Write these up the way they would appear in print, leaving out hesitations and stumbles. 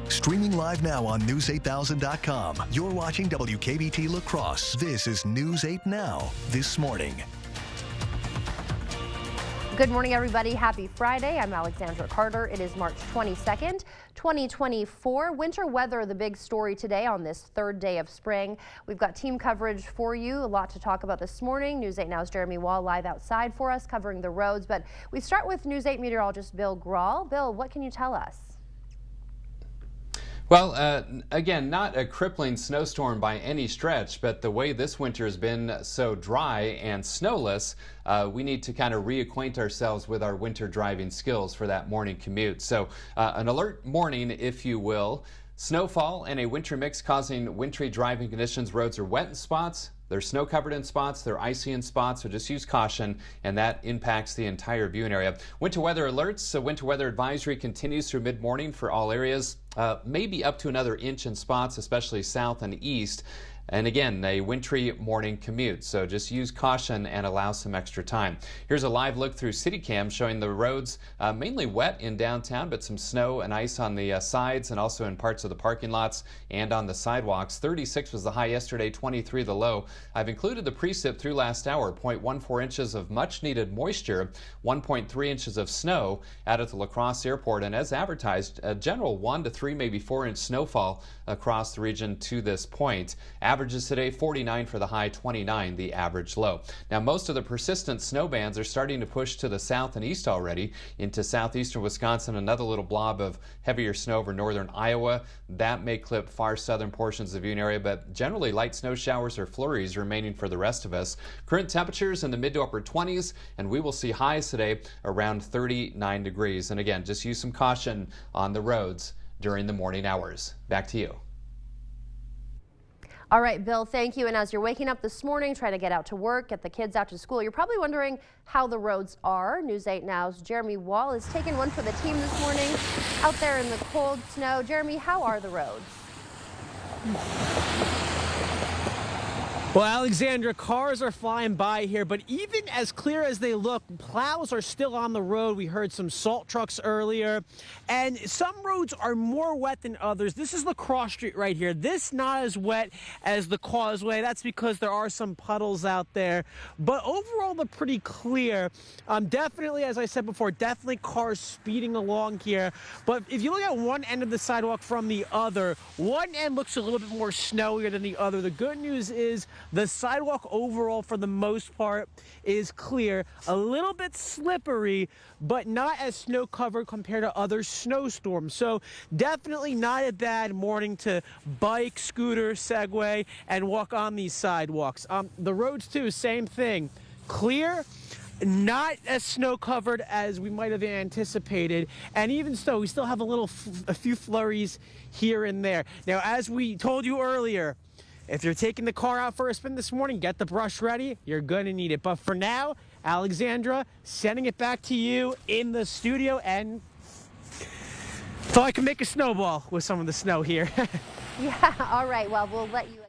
Streaming live now on News8000.com. You're watching WKBT La Crosse. This is News 8 Now, this morning. Good morning, everybody. Happy Friday. I'm Alexandra Carter. It is March 22nd, 2024. Winter weather, the big story today on this third day of spring. We've got team coverage for you. A lot to talk about this morning. News 8 Now's Jeremy Wall live outside for us covering the roads. But we start with News 8 meteorologist Bill Grahl. Bill, what can you tell us? Well, again, not a crippling snowstorm by any stretch, but the way this winter has been so dry and snowless, we need to kind of reacquaint ourselves with our winter driving skills for that morning commute. So an alert morning, if you will. Snowfall and a winter mix causing wintry driving conditions. Roads are wet in spots. They're snow covered in spots, they're icy in spots, so just use caution, and that impacts the entire viewing area. Winter weather alerts, so winter weather advisory continues through mid-morning for all areas, maybe up to another inch in spots, especially south and east. And again, a wintry morning commute, so just use caution and allow some extra time. Here's a live look through CityCam showing the roads mainly wet in downtown, but some snow and ice on the sides and also in parts of the parking lots and on the sidewalks. 36 was the high yesterday, 23 the low. I've included the precip through last hour, 0.14 inches of much needed moisture, 1.3 inches of snow out at the La Crosse airport, and as advertised, a general 1 to 3, maybe 4-inch snowfall across the region to this point. Averages today, 49 for the high, 29 the average low. Now, most of the persistent snow bands are starting to push to the south and east already into southeastern Wisconsin. Another little blob of heavier snow over northern Iowa. That may clip far southern portions of the viewing area, but generally light snow showers or flurries remaining for the rest of us. Current temperatures in the mid to upper 20s, and we will see highs today around 39 degrees. And again, just use some caution on the roads during the morning hours. Back to you. All right, Bill, thank you. And as you're waking up this morning, trying to get out to work, get the kids out to school, you're probably wondering how the roads are. News 8 Now's Jeremy Wall is taking one for the team this morning out there in the cold snow. Jeremy, how are the roads? Well, Alexandra, cars are flying by here, but even as clear as they look, plows are still on the road. We heard some salt trucks earlier, and some roads are more wet than others. This is La Crosse Street right here. This not as wet as the Causeway. That's because there are some puddles out there, but overall they're pretty clear. Definitely, as I said before, definitely cars speeding along here. But if you look at one end of the sidewalk from the other, one end looks a little bit more snowier than the other. The good news is the sidewalk overall, for the most part, is clear. A little bit slippery, but not as snow covered compared to other snowstorms. So definitely not a bad morning to bike, scooter, Segway, and walk on these sidewalks. The roads too, same thing. Clear, not as snow covered as we might have anticipated, and even so, we still have a few flurries here and there. Now, as we told you earlier, if you're taking the car out for a spin this morning, get the brush ready. You're going to need it. But for now, Alexandra, sending it back to you in the studio, and thought I could make a snowball with some of the snow here. Yeah, all right. Well, we'll let you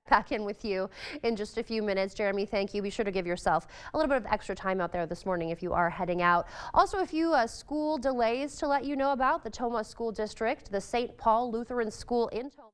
back in with you in just a few minutes. Jeremy, thank you. Be sure to give yourself a little bit of extra time out there this morning if you are heading out. Also, a few school delays to let you know about. The Tomah School District, the St. Paul Lutheran School in Tomah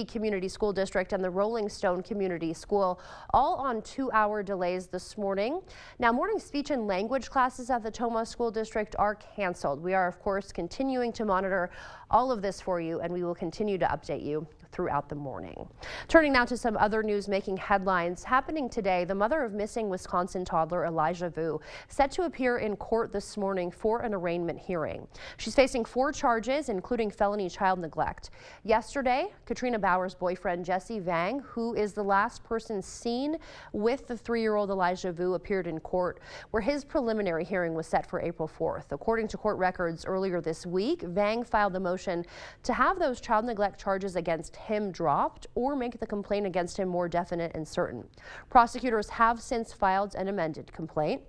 Community School District, and the Rolling Stone Community School, all on 2-hour delays this morning. Now, morning speech and language classes at the Tomah School District are canceled. We are, of course, continuing to monitor all of this for you, and we will continue to update you throughout the morning. Turning now to some other news making headlines happening today. The mother of missing Wisconsin toddler Elijah Vu set to appear in court this morning for an arraignment hearing. She's facing 4 charges, including felony child neglect. Yesterday, Katrina Bauer's boyfriend Jesse Vang, who is the last person seen with the 3-year-old Elijah Vu, appeared in court, where his preliminary hearing was set for April 4th. According to court records earlier this week, Vang filed the motion to have those child neglect charges against him dropped or make the complaint against him more definite and certain. Prosecutors have since filed an amended complaint.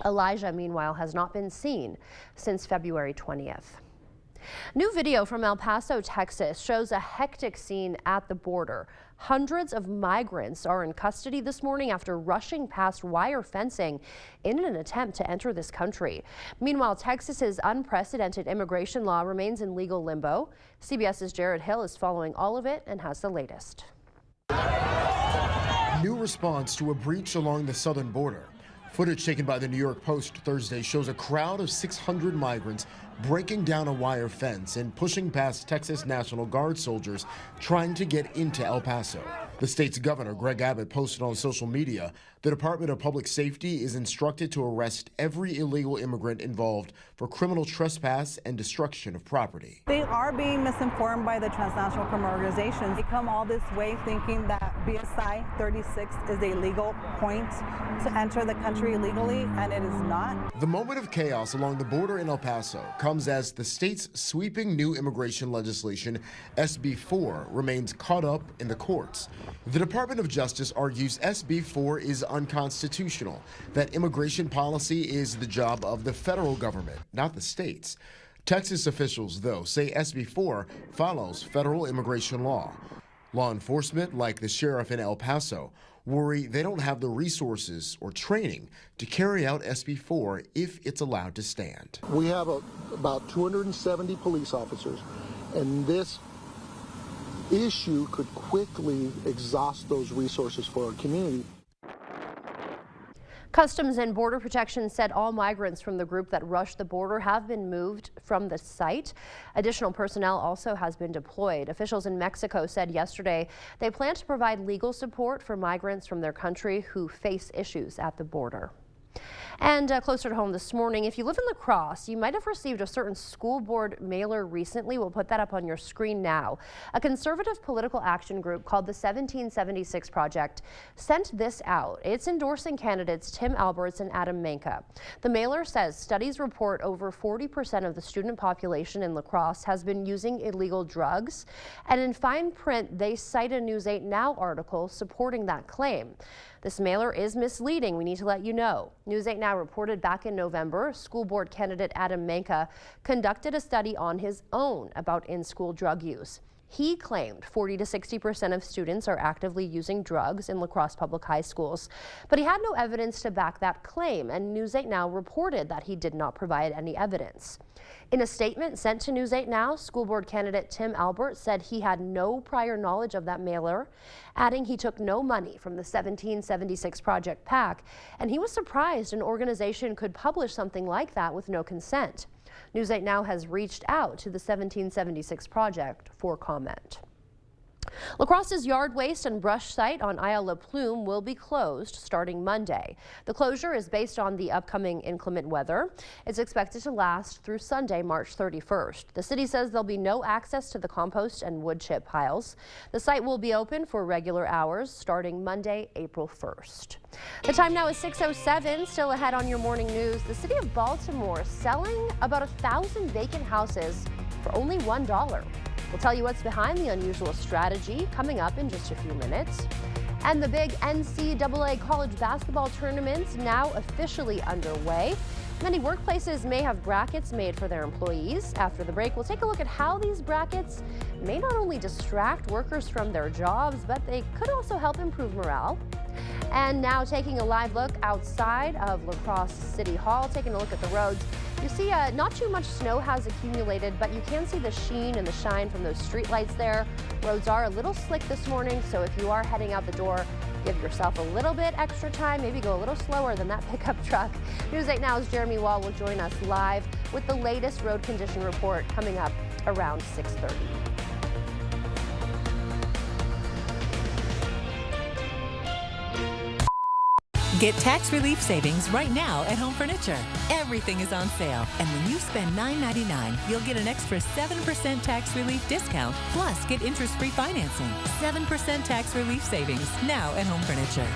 Elijah, meanwhile, has not been seen since February 20th. New video from El Paso, Texas shows a hectic scene at the border. Hundreds of migrants are in custody this morning after rushing past wire fencing in an attempt to enter this country. Meanwhile, Texas's unprecedented immigration law remains in legal limbo. CBS's Jared Hill is following all of it and has the latest. New response to a breach along the southern border. Footage taken by the New York Post Thursday shows a crowd of 600 migrants breaking down a wire fence and pushing past Texas National Guard soldiers trying to get into El Paso. The state's governor, Greg Abbott, posted on social media, the Department of Public Safety is instructed to arrest every illegal immigrant involved for criminal trespass and destruction of property. They are being misinformed by the transnational criminal organizations. They come all this way thinking that BSI 36 is a legal point to enter the country illegally, and it is not. The moment of chaos along the border in El Paso comes as the state's sweeping new immigration legislation, SB 4, remains caught up in the courts. The Department of Justice argues SB 4 is unconstitutional, that immigration policy is the job of the federal government, not the states. Texas officials, though, say SB 4 follows federal immigration law. Law enforcement, like the sheriff in El Paso, worry they don't have the resources or training to carry out SB 4 if it's allowed to stand. We have about 270 police officers, and this issue could quickly exhaust those resources for our community. Customs and Border Protection said all migrants from the group that rushed the border have been moved from the site. Additional personnel also has been deployed. Officials in Mexico said yesterday they plan to provide legal support for migrants from their country who face issues at the border. And closer to home this morning, if you live in La Crosse, you might have received a certain school board mailer recently. We'll put that up on your screen now. A conservative political action group called the 1776 Project sent this out. It's endorsing candidates Tim Alberts and Adam Menka. The mailer says studies report over 40% of the student population in La Crosse has been using illegal drugs. And in fine print, they cite a News 8 Now article supporting that claim. This mailer is misleading, we need to let you know. News 8 Now reported back in November, school board candidate Adam Menka conducted a study on his own about in-school drug use. He claimed 40 to 60% of students are actively using drugs in La Crosse public high schools, but he had no evidence to back that claim, and News 8 Now reported that he did not provide any evidence. In a statement sent to News 8 Now, school board candidate Tim Albert said he had no prior knowledge of that mailer, adding he took no money from the 1776 Project PAC, and he was surprised an organization could publish something like that with no consent. News 8 Now has reached out to the 1776 Project for comment. La Crosse's yard waste and brush site on Isle La Plume will be closed starting Monday. The closure is based on the upcoming inclement weather. It's expected to last through Sunday, March 31st. The city says there'll be no access to the compost and wood chip piles. The site will be open for regular hours starting Monday, April 1st. The time now is 6:07. Still ahead on your morning news, the city of Baltimore selling about 1,000 vacant houses for only $1. We'll tell you what's behind the unusual strategy coming up in just a few minutes. And the big NCAA college basketball tournament's now officially underway. Many workplaces may have brackets made for their employees. After the break, we'll take a look at how these brackets may not only distract workers from their jobs, but they could also help improve morale. And now taking a live look outside of La Crosse City Hall, taking a look at the roads. You see not too much snow has accumulated, but you can see the sheen and the shine from those street lights there. Roads are a little slick this morning, so if you are heading out the door, give yourself a little bit extra time, maybe go a little slower than that pickup truck. News 8 Now's Jeremy Wall will join us live with the latest road condition report coming up around 6:30. Get tax relief savings right now at Home Furniture. Everything is on sale, and when you spend $9.99, you'll get an extra 7% tax relief discount, plus get interest-free financing. 7% tax relief savings now at Home Furniture.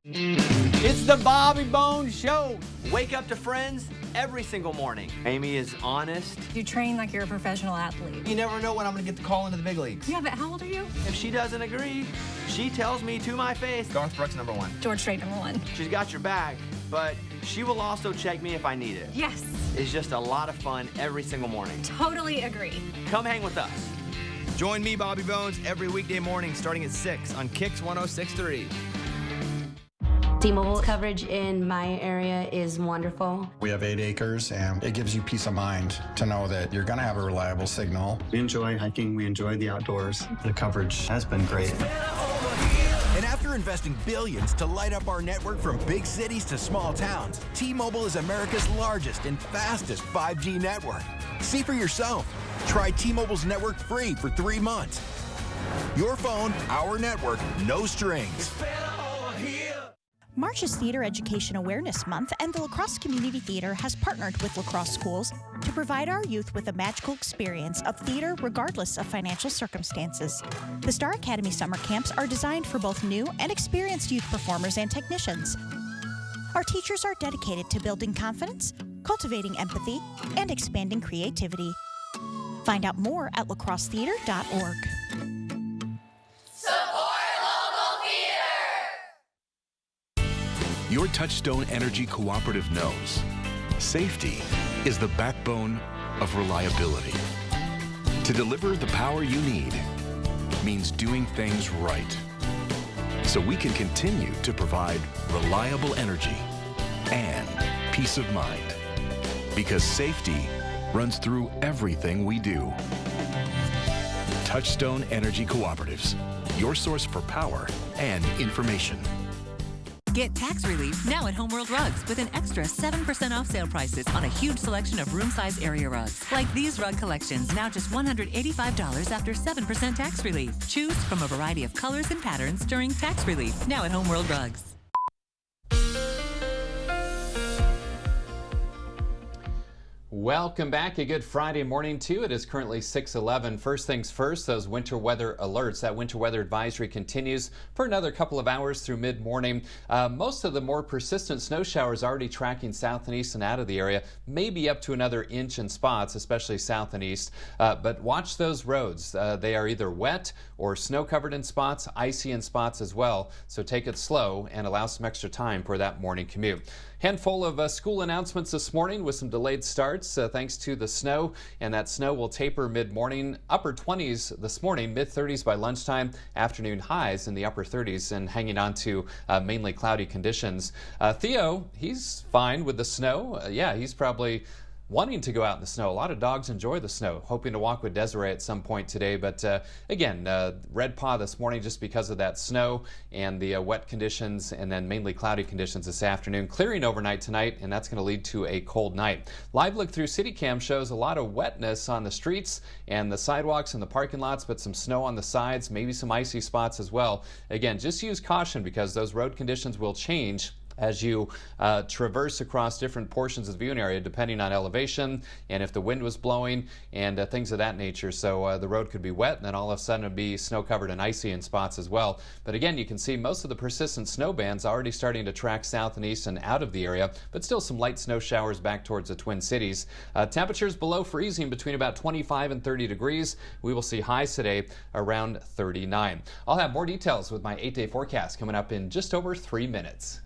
It's the Bobby Bones Show. Wake up to friends every single morning. Amy is honest. You train like you're a professional athlete. You never know when I'm going to get the call into the big leagues. Yeah, but how old are you? If she doesn't agree, she tells me to my face. Garth Brooks, #1. George Strait, #1. She's got your back, but she will also check me if I need it. Yes. It's just a lot of fun every single morning. Totally agree. Come hang with us. Join me, Bobby Bones, every weekday morning starting at 6 on Kicks 106.3. T-Mobile coverage in my area is wonderful. We have 8 acres, and it gives you peace of mind to know that you're going to have a reliable signal. We enjoy hiking. We enjoy the outdoors. The coverage has been great. And after investing billions to light up our network from big cities to small towns, T-Mobile is America's largest and fastest 5G network. See for yourself. Try T-Mobile's network free for 3 months. Your phone, our network, no strings. March is Theater Education Awareness Month, and the La Crosse Community Theater has partnered with La Crosse Schools to provide our youth with a magical experience of theater regardless of financial circumstances. The Star Academy summer camps are designed for both new and experienced youth performers and technicians. Our teachers are dedicated to building confidence, cultivating empathy, and expanding creativity. Find out more at lacrossetheater.org. Your Touchstone Energy Cooperative knows safety is the backbone of reliability. To deliver the power you need means doing things right, so we can continue to provide reliable energy and peace of mind, because safety runs through everything we do. Touchstone Energy Cooperatives, your source for power and information. Get tax relief now at Homeworld Rugs with an extra 7% off sale prices on a huge selection of room-size area rugs. Like these rug collections, now just $185 after 7% tax relief. Choose from a variety of colors and patterns during tax relief now at Homeworld Rugs. Welcome back. A good Friday morning to you. It is currently 6:11. First things first, those winter weather alerts. That winter weather advisory continues for another couple of hours through mid-morning. Most of the more persistent snow showers already tracking south and east and out of the area, maybe up to another inch in spots, especially south and east. But watch those roads. They are either wet or snow-covered in spots, icy in spots as well. So take it slow and allow some extra time for that morning commute. Handful of school announcements this morning with some delayed starts thanks to the snow, and that snow will taper mid-morning. Upper 20s this morning, mid-30s by lunchtime, afternoon highs in the upper 30s, and hanging on to mainly cloudy conditions. Theo, he's fine with the snow. Yeah, he's probably wanting to go out in the snow. A lot of dogs enjoy the snow, hoping to walk with Desiree at some point today. But again, red paw this morning just because of that snow and the wet conditions, and then mainly cloudy conditions this afternoon. Clearing overnight tonight, and that's going to lead to a cold night. Live look through CityCam shows a lot of wetness on the streets and the sidewalks and the parking lots, but some snow on the sides, maybe some icy spots as well. Again, just use caution because those road conditions will change as you traverse across different portions of the viewing area, depending on elevation and if the wind was blowing and things of that nature. So the road could be wet, and then all of a sudden it'd be snow covered and icy in spots as well. But again, you can see most of the persistent snow bands already starting to track south and east and out of the area, but still some light snow showers back towards the Twin Cities. Temperatures below freezing between about 25 and 30 degrees. We will see highs today around 39. I'll have more details with my 8-day forecast coming up in just over 3 minutes.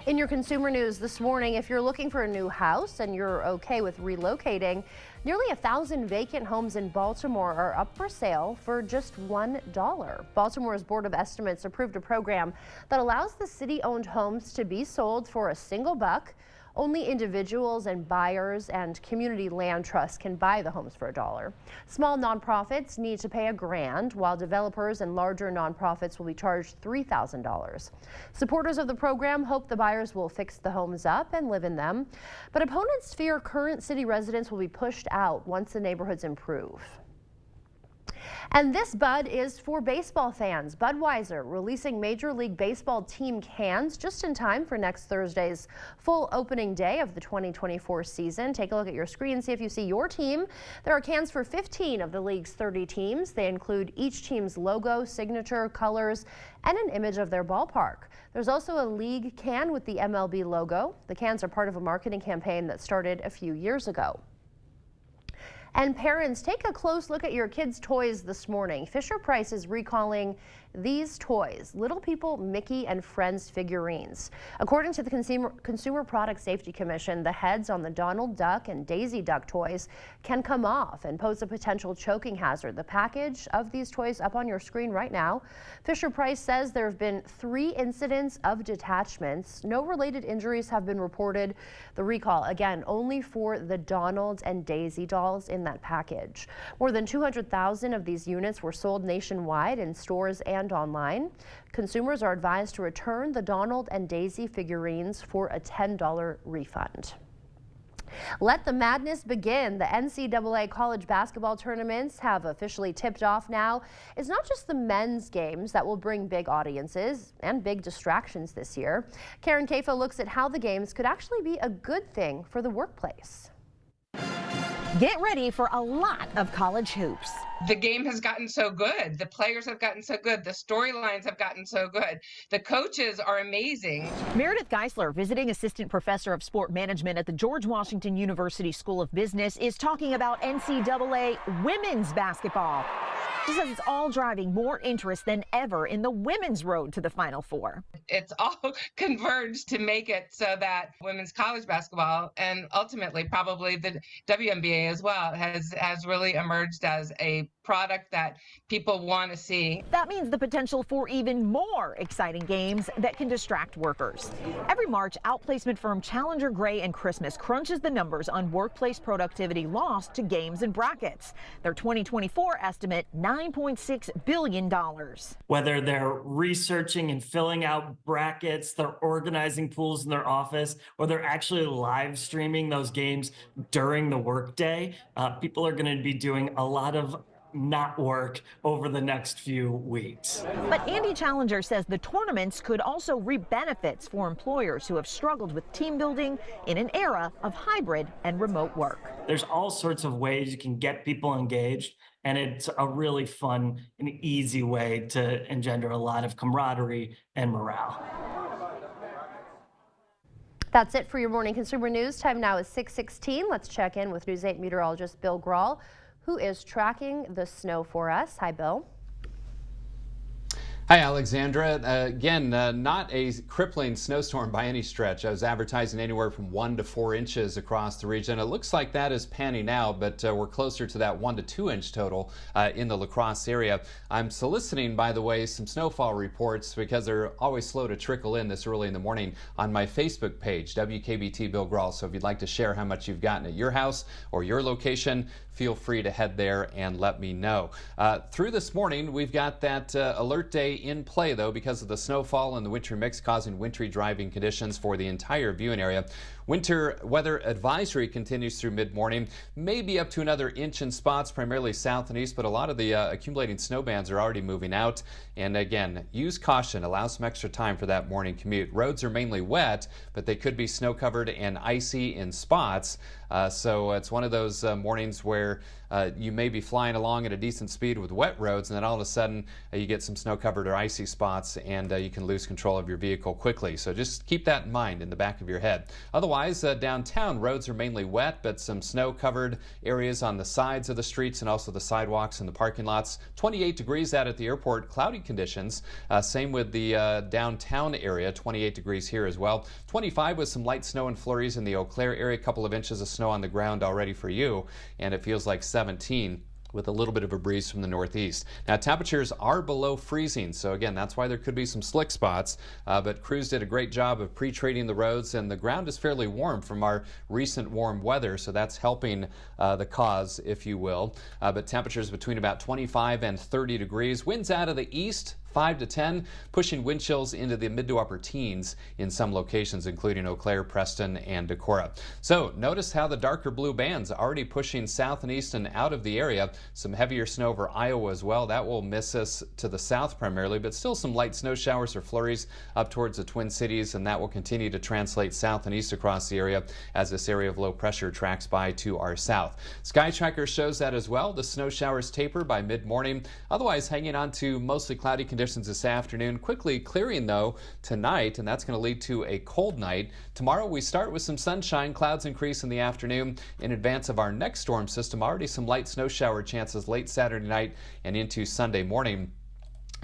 In your consumer news this morning, if you're looking for a new house and you're okay with relocating, nearly 1,000 vacant homes in Baltimore are up for sale for just $1. Baltimore's Board of Estimates approved a program that allows the city-owned homes to be sold for a single buck. Only individuals and buyers and community land trusts can buy the homes for $1. Small nonprofits need to pay $1,000, while developers and larger nonprofits will be charged $3,000. Supporters of the program hope the buyers will fix the homes up and live in them, but opponents fear current city residents will be pushed out once the neighborhoods improve. And this Bud is for baseball fans. Budweiser releasing Major League Baseball team cans just in time for next Thursday's full opening day of the 2024 season. Take a look at your screen, see if you see your team. There are cans for 15 of the league's 30 teams. They include each team's logo, signature, colors, and an image of their ballpark. There's also a league can with the MLB logo. The cans are part of a marketing campaign that started a few years ago. And parents, take a close look at your kids' toys this morning. Fisher-Price is recalling these toys, Little People Mickey and Friends figurines. According to the Consumer Product Safety Commission, the heads on the Donald Duck and Daisy Duck toys can come off and pose a potential choking hazard. The package of these toys up on your screen right now. Fisher-Price says there have been 3 incidents of detachments. No related injuries have been reported. The recall, again, only for the Donald and Daisy dolls in that package. More than 200,000 of these units were sold nationwide in stores and online. Consumers are advised to return the Donald and Daisy figurines for a $10 refund. Let the madness begin. The NCAA college basketball tournaments have officially tipped off now. It's not just the men's games that will bring big audiences and big distractions this year. Karen Kaifa looks at how the games could actually be a good thing for the workplace. Get ready for a lot of college hoops. The game has gotten so good. The players have gotten so good. The storylines have gotten so good. The coaches are amazing. Meredith Geisler, visiting assistant professor of sport management at the George Washington University School of Business, is talking about NCAA women's basketball. She says it's all driving more interest than ever in the women's road to the Final Four. It's all converged to make it so that women's college basketball and ultimately probably the WNBA as well has really emerged as a product that people want to see. That means the potential for even more exciting games that can distract workers. Every March, outplacement firm Challenger Gray and Christmas crunches the numbers on workplace productivity lost to games and brackets. Their 2024 estimate, $9.6 billion. Whether they're researching and filling out brackets, they're organizing pools in their office, or they're actually live streaming those games during the workday, people are going to be doing a lot of not work over the next few weeks. But Andy Challenger says the tournaments could also reap benefits for employers who have struggled with team building in an era of hybrid and remote work. There's all sorts of ways you can get people engaged, and it's a really fun and easy way to engender a lot of camaraderie and morale. That's it for your morning consumer news. Time now is 6:16. Let's check in with News 8 meteorologist Bill Grahl, who is tracking the snow for us. Hi, Bill. Hi, Alexandra. Again, not a crippling snowstorm by any stretch. I was advertising anywhere from 1 to 4 inches across the region. It looks like that is panning out, but we're closer to that 1 to 2 inch total in the La Crosse area. I'm soliciting, by the way, some snowfall reports because they're always slow to trickle in this early in the morning on my Facebook page, WKBT Bill Grahl. So if you'd like to share how much you've gotten at your house or your location, feel free to head there and let me know. Through this morning, we've got that alert day in play, though, because of the snowfall and the winter mix causing wintry driving conditions for the entire viewing area. Winter weather advisory continues through mid-morning, maybe up to another inch in spots, primarily south and east, but a lot of the accumulating snow bands are already moving out. And again, use caution, allow some extra time for that morning commute. Roads are mainly wet, but they could be snow-covered and icy in spots. So it's one of those mornings where you may be flying along at a decent speed with wet roads, and then all of a sudden you get some snow-covered or icy spots, and you can lose control of your vehicle quickly. So just keep that in mind in the back of your head. Otherwise, downtown roads are mainly wet, but some snow-covered areas on the sides of the streets and also the sidewalks and the parking lots. 28 degrees out at the airport, cloudy conditions. Same with the downtown area, 28 degrees here as well. 25 with some light snow and flurries in the Eau Claire area, a couple of inches of snow on the ground already for you, and it feels like 17 with a little bit of a breeze from the northeast. Now, temperatures are below freezing, so again, that's why there could be some slick spots, but crews did a great job of pre-treating the roads, and the ground is fairly warm from our recent warm weather, so that's helping the cause, if you will. But temperatures between about 25 and 30 degrees. Winds out of the east, 5 to 10, pushing wind chills into the mid to upper teens in some locations, including Eau Claire, Preston, and Decorah. So notice how the darker blue bands already pushing south and east and out of the area. Some heavier snow over Iowa as well. That will miss us to the south primarily, but still some light snow showers or flurries up towards the Twin Cities, and that will continue to translate south and east across the area as this area of low pressure tracks by to our south. Sky Tracker shows that as well. The snow showers taper by mid-morning. Otherwise, hanging on to mostly cloudy conditions this afternoon. Quickly clearing, though, tonight, and that's going to lead to a cold night. Tomorrow, we start with some sunshine. Clouds increase in the afternoon in advance of our next storm system. Already some light snow shower chances late Saturday night and into Sunday morning.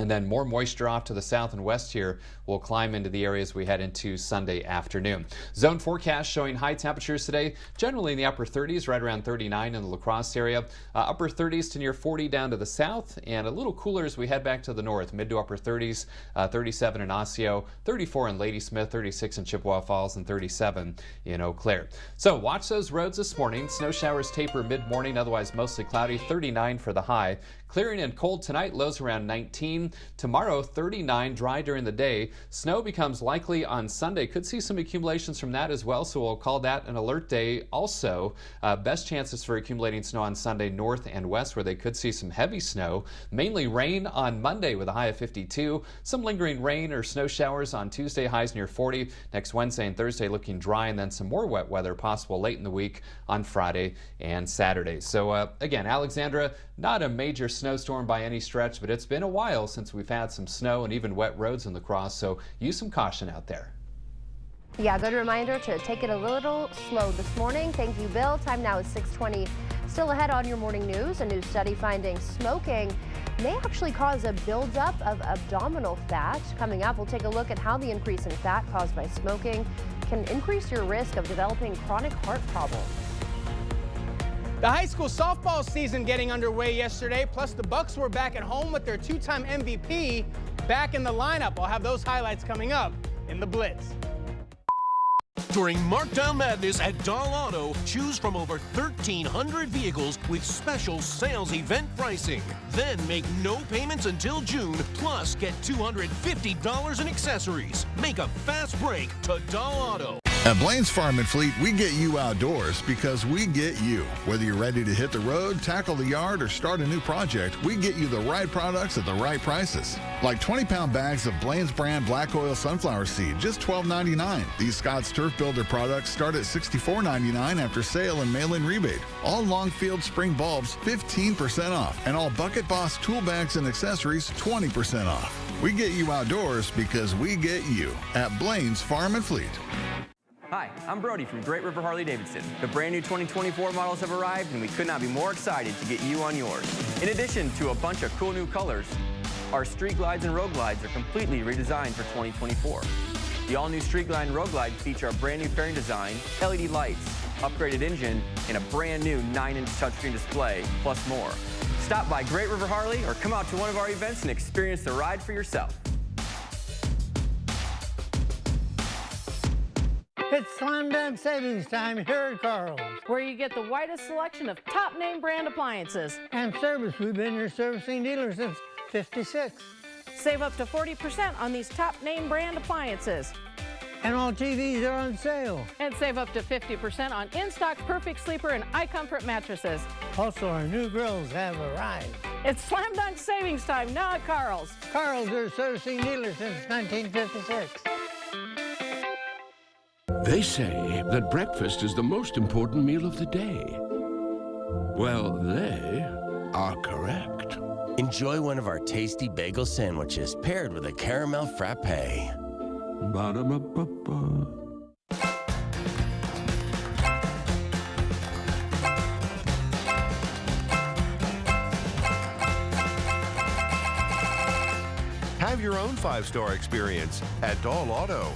And then more moisture off to the south and west here will climb into the areas we head into Sunday afternoon. Zone forecast showing high temperatures today, generally in the upper 30s, right around 39 in the La Crosse area. Upper 30s to near 40 down to the south, and a little cooler as we head back to the north, mid to upper 30s, 37 in Osseo, 34 in Ladysmith, 36 in Chippewa Falls, and 37 in Eau Claire. So watch those roads this morning. Snow showers taper mid-morning, otherwise mostly cloudy, 39 for the high. Clearing and cold tonight, lows around 19. Tomorrow, 39, dry during the day. Snow becomes likely on Sunday. Could see some accumulations from that as well, so we'll call that an alert day. Also, best chances for accumulating snow on Sunday north and west, where they could see some heavy snow. Mainly rain on Monday with a high of 52. Some lingering rain or snow showers on Tuesday, highs near 40. Next Wednesday and Thursday looking dry, and then some more wet weather possible late in the week on Friday and Saturday. So again, Alexandra, not a major snowstorm by any stretch, but it's been a while since we've had some snow and even wet roads in La Crosse, so use some caution out there. Yeah, good reminder to take it a little slow this morning. Thank you, Bill. Time now is 6:20. Still ahead on your morning news, a new study finding smoking may actually cause a buildup of abdominal fat. Coming up, we'll take a look at how the increase in fat caused by smoking can increase your risk of developing chronic heart problems. The high school softball season getting underway yesterday, plus the Bucks were back at home with their two-time MVP back in the lineup. I'll have those highlights coming up in the Blitz. During Markdown Madness at Dahl Auto, choose from over 1,300 vehicles with special sales event pricing. Then make no payments until June, plus get $250 in accessories. Make a fast break to Dahl Auto. At Blaine's Farm and Fleet, we get you outdoors because we get you. Whether you're ready to hit the road, tackle the yard, or start a new project, we get you the right products at the right prices. Like 20-pound bags of Blaine's brand black oil sunflower seed, just $12.99. These Scott's Turf Builder products start at $64.99 after sale and mail-in rebate. All Longfield spring bulbs, 15% off. And all Bucket Boss tool bags and accessories, 20% off. We get you outdoors because we get you at Blaine's Farm and Fleet. Hi, I'm Brody from Great River Harley-Davidson. The brand new 2024 models have arrived, and we could not be more excited to get you on yours. In addition to a bunch of cool new colors, our Street Glides and Road Glides are completely redesigned for 2024. The all-new Street Glide and Road Glide feature a brand new fairing design, LED lights, upgraded engine, and a brand new 9-inch touchscreen display, plus more. Stop by Great River Harley or come out to one of our events and experience the ride for yourself. It's Slam Dunk Savings Time here at Carl's, where you get the widest selection of top name brand appliances. And service. We've been your servicing dealer since '56. Save up to 40% on these top name brand appliances. And all TVs are on sale. And save up to 50% on in-stock Perfect Sleeper and iComfort mattresses. Also, our new grills have arrived. It's Slam Dunk Savings Time now at Carl's. Carl's, your servicing dealer since 1956. They say that breakfast is the most important meal of the day. Well, they are correct. Enjoy one of our tasty bagel sandwiches paired with a caramel frappe. Ba-da-ba-ba-ba. Have your own 5-star experience at Dahl Auto.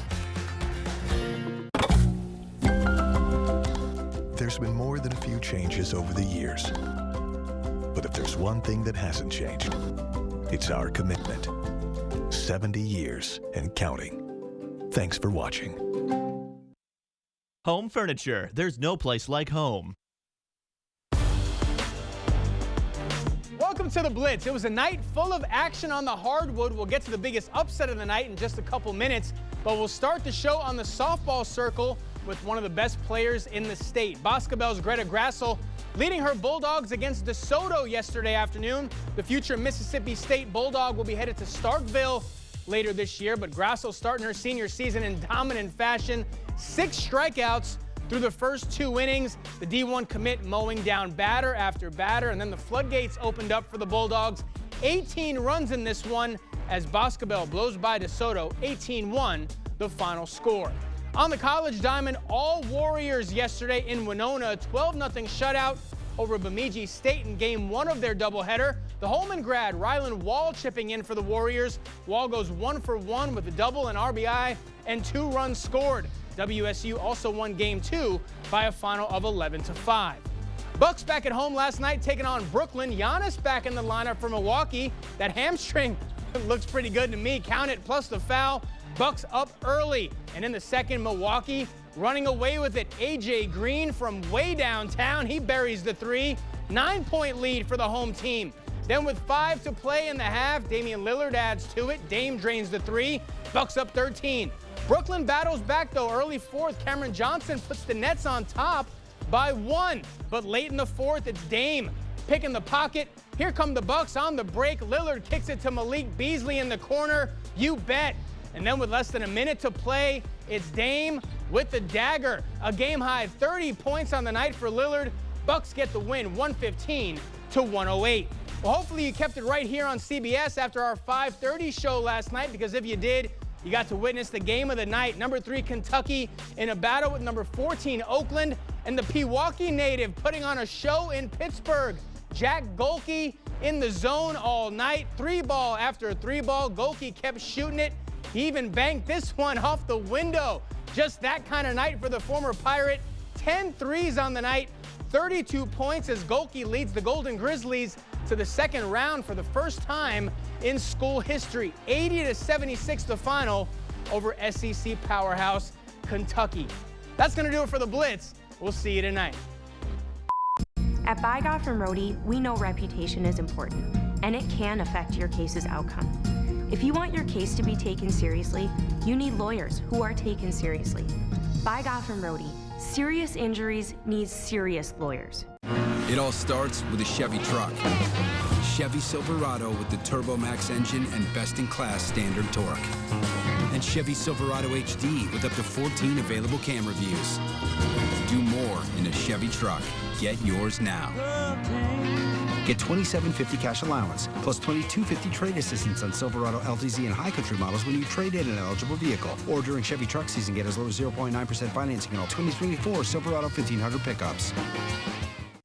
There's been more than a few changes over the years. But if there's one thing that hasn't changed, it's our commitment. 70 years and counting. Thanks for watching. Home furniture. There's no place like home. Welcome to the Blitz. It was a night full of action on the hardwood. We'll get to the biggest upset of the night in just a couple minutes, but we'll start the show on the softball circle with one of the best players in the state. Boscobel's Greta Grassel leading her Bulldogs against DeSoto yesterday afternoon. The future Mississippi State Bulldog will be headed to Starkville later this year, but Grassel starting her senior season in dominant fashion. 6 strikeouts through the first 2 innings. The D1 commit mowing down batter after batter, and then the floodgates opened up for the Bulldogs. 18 runs in this one as Boscobel blows by DeSoto. 18-1 the final score. On the college diamond, all Warriors yesterday in Winona. 12-0 shutout over Bemidji State in game 1 of their doubleheader. The Holman grad Rylan Wall chipping in for the Warriors. Wall goes 1 for 1 with a double, and RBI, and 2 runs scored. WSU also won game 2 by a final of 11-5. Bucks back at home last night taking on Brooklyn. Giannis back in the lineup for Milwaukee. That hamstring looks pretty good to me. Count it, plus the foul. Bucks up early, and in the second, Milwaukee running away with it. AJ Green from way downtown, he buries the 3. 9-point lead for the home team. Then with 5 to play in the half, Damian Lillard adds to it. Dame drains the 3. Bucks up 13. Brooklyn battles back though. Early 4th, Cameron Johnson puts the Nets on top by 1. But late in the 4th, it's Dame picking the pocket. Here come the Bucks on the break. Lillard kicks it to Malik Beasley in the corner. You bet. And then with less than a minute to play, it's Dame with the dagger. A game-high 30 points on the night for Lillard. Bucks get the win, 115-108. Well, hopefully you kept it right here on CBS after our 5:30 show last night, because if you did, you got to witness the game of the night. Number 3 Kentucky in a battle with number 14 Oakland, and the Pewaukee native putting on a show in Pittsburgh. Jack Golke in the zone all night. 3-ball after 3-ball. Golke kept shooting it. He even banked this one off the window. Just that kind of night for the former Pirate. 10 threes on the night. 32 points as Golke leads the Golden Grizzlies to the second round for the first time in school history. 80-76 the final over SEC powerhouse Kentucky. That's going to do it for the Blitz. We'll see you tonight. At By God from Rohde, we know reputation is important, and it can affect your case's outcome. If you want your case to be taken seriously, you need lawyers who are taken seriously. By God from Rohde, serious injuries need serious lawyers. It all starts with a Chevy truck. Chevy Silverado with the Turbo Max engine and best-in-class standard torque. And Chevy Silverado HD with up to 14 available camera views. Do more in a Chevy truck. Get yours now. Get $2,750 cash allowance, plus $2,250 trade assistance on Silverado, LTZ, and High Country models when you trade in an eligible vehicle. Or during Chevy truck season, get as low as 0.9% financing on all 2024 Silverado 1500 pickups.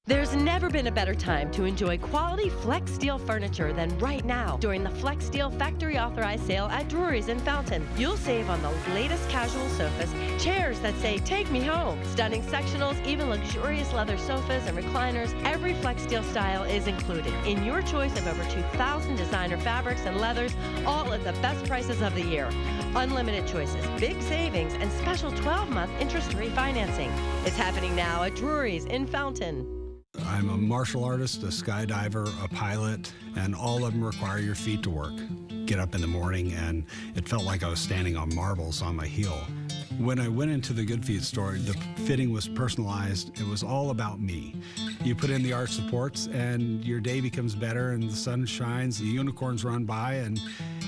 There's never been a better time to enjoy quality Flex Steel furniture than right now during the Flex Steel factory authorized sale at Drury's in Fountain. You'll save on the latest casual sofas, chairs that say "Take me home," stunning sectionals, even luxurious leather sofas and recliners. Every Flex Steel style is included in your choice of over 2,000 designer fabrics and leathers, all at the best prices of the year. Unlimited choices, big savings, and special 12-month interest-free financing. It's happening now at Drury's in Fountain. I'm a martial artist, a skydiver, a pilot, and all of them require your feet to work. Get up in the morning, and it felt like I was standing on marbles on my heel. When I went into the Good Feet store, the fitting was personalized. It was all about me. You put in the arch supports, and your day becomes better, and the sun shines, the unicorns run by, and,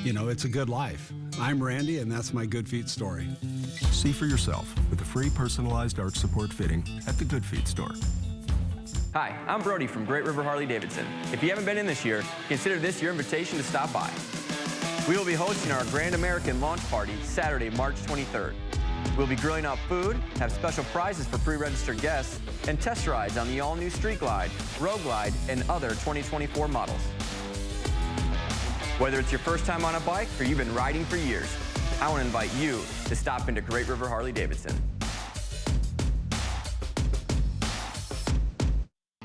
you know, it's a good life. I'm Randy, and that's my Good Feet story. See for yourself with a free personalized arch support fitting at the Good Feet store. Hi, I'm Brody from Great River Harley-Davidson. If you haven't been in this year, consider this your invitation to stop by. We will be hosting our Grand American launch party Saturday, March 23rd. We'll be grilling out food, have special prizes for pre-registered guests, and test rides on the all-new Street Glide, Road Glide, and other 2024 models. Whether it's your first time on a bike or you've been riding for years, I want to invite you to stop into Great River Harley-Davidson.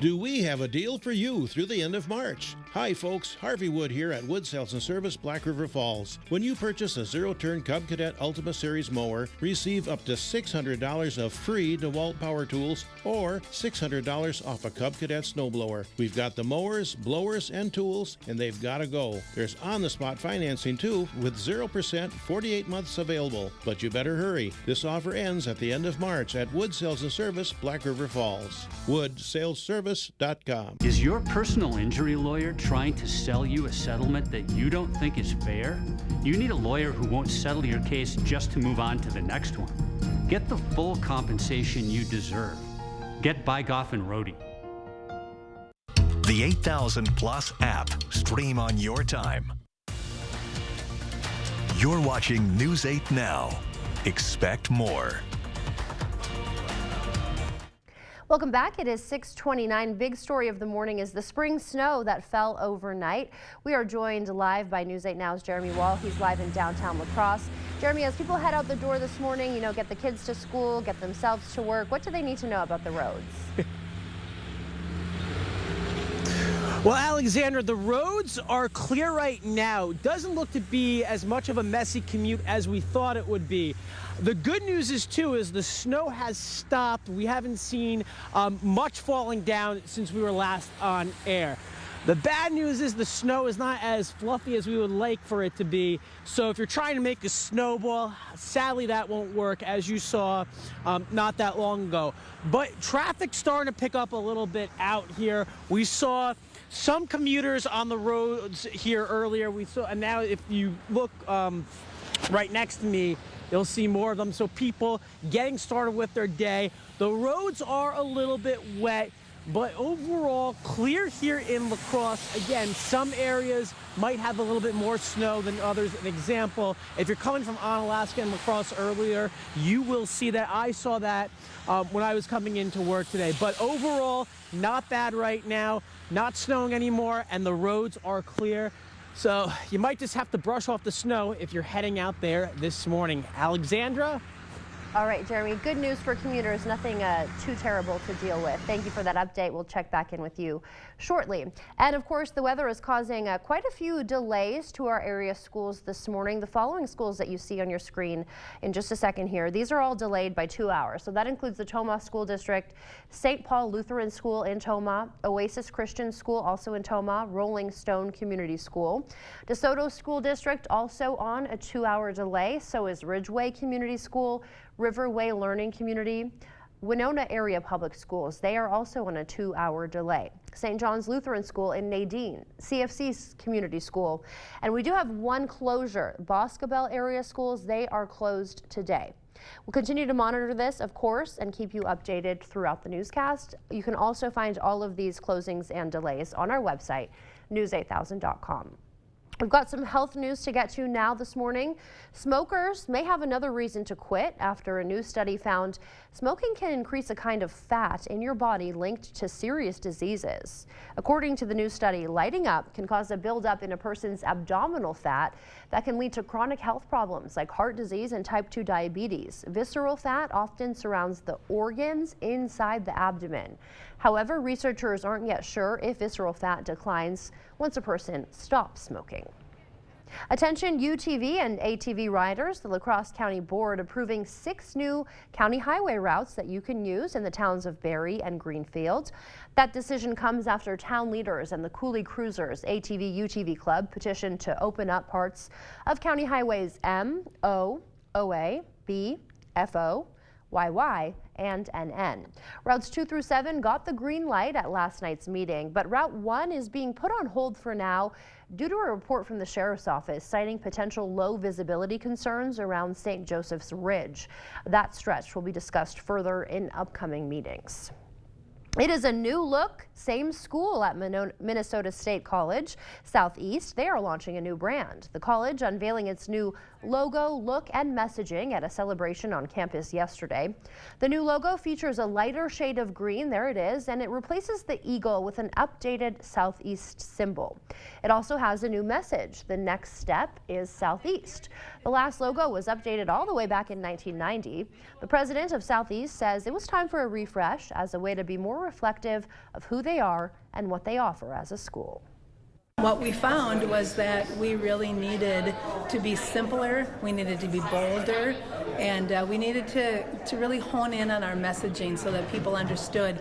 Do we have a deal for you through the end of March? Hi folks, Harvey Wood here at Wood Sales and Service, Black River Falls. When you purchase a zero-turn Cub Cadet Ultima Series mower, receive up to $600 of free DeWalt power tools or $600 off a Cub Cadet snowblower. We've got the mowers, blowers, and tools, and they've got to go. There's on-the-spot financing too, with 0%, 48 months available. But you better hurry. This offer ends at the end of March at Wood Sales and Service, Black River Falls. Wood Sales Service. Is your personal injury lawyer trying to sell you a settlement that you don't think is fair? You need a lawyer who won't settle your case just to move on to the next one. Get the full compensation you deserve. Get Bygoff and Rohde. The 8000 Plus app. Stream on your time. You're watching News 8 Now. Expect more. Welcome back. It is 6:29. Big story of the morning is the spring snow that fell overnight. We are joined live by News 8 Now's Jeremy Wall. He's live in downtown La Crosse. Jeremy, as people head out the door this morning, get the kids to school, get themselves to work, what do they need to know about the roads? Well, Alexandra, the roads are clear right now. Doesn't look to be as much of a messy commute as we thought it would be. The good news is the snow has stopped. We haven't seen much falling down since we were last on air. The bad news is the snow is not as fluffy as we would like for it to be. So if you're trying to make a snowball, sadly that won't work, as you saw not that long ago. But traffic's starting to pick up a little bit out here. We saw some commuters on the roads here earlier. And now if you look right next to me, you'll see more of them. So people getting started with their day. The roads are a little bit wet, but overall clear here in La Crosse. Again, some areas might have a little bit more snow than others. An example, if you're coming from Onalaska and La Crosse earlier, you will see that. I saw that when I was coming into work today. But overall, not bad right now, not snowing anymore, and the roads are clear. So you might just have to brush off the snow if you're heading out there this morning. Alexandra? All right, Jeremy, good news for commuters. Nothing too terrible to deal with. Thank you for that update. We'll check back in with you shortly. And of course, the weather is causing quite a few delays to our area schools this morning. The following schools that you see on your screen in just a second here, these are all delayed by 2 hours. So that includes the Tomah School District, St. Paul Lutheran School in Tomah, Oasis Christian School also in Tomah, Rolling Stone Community School. DeSoto School District also on a 2-hour delay. So is Ridgeway Community School, Riverway Learning Community, Winona Area Public Schools. They are also on a 2-hour delay. St. John's Lutheran School in Nadine, CFC's Community School. And we do have one closure. Boscobel Area Schools, they are closed today. We'll continue to monitor this, of course, and keep you updated throughout the newscast. You can also find all of these closings and delays on our website, news8000.com. We've got some health news to get to now this morning. Smokers may have another reason to quit after a new study found smoking can increase a kind of fat in your body linked to serious diseases. According to the new study, lighting up can cause a buildup in a person's abdominal fat that can lead to chronic health problems like heart disease and type 2 diabetes. Visceral fat often surrounds the organs inside the abdomen. However, researchers aren't yet sure if visceral fat declines once a person stops smoking. Attention UTV and ATV riders, the La Crosse County Board approving 6 new county highway routes that you can use in the towns of Barry and Greenfield. That decision comes after town leaders and the Coulee Cruisers ATV UTV Club petitioned to open up parts of county highways M, O, OA, B, FO, YY, and NN. Routes 2 through 7 got the green light at last night's meeting, but Route 1 is being put on hold for now due to a report from the Sheriff's Office citing potential low visibility concerns around St. Joseph's Ridge. That stretch will be discussed further in upcoming meetings. It is a new look, same school at Minnesota State College Southeast. They are launching a new brand. The college unveiling its new logo, look, and messaging at a celebration on campus yesterday. The new logo features a lighter shade of green, there it is, and it replaces the eagle with an updated Southeast symbol. It also has a new message. The next step is Southeast. The last logo was updated all the way back in 1990. The president of Southeast says it was time for a refresh as a way to be more reflective of who they are and what they offer as a school. What we found was that we really needed to be simpler, we needed to be bolder, and we needed to really hone in on our messaging so that people understood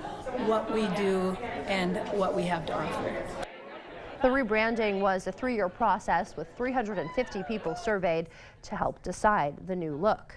what we do and what we have to offer. The rebranding was a 3-year process with 350 people surveyed to help decide the new look.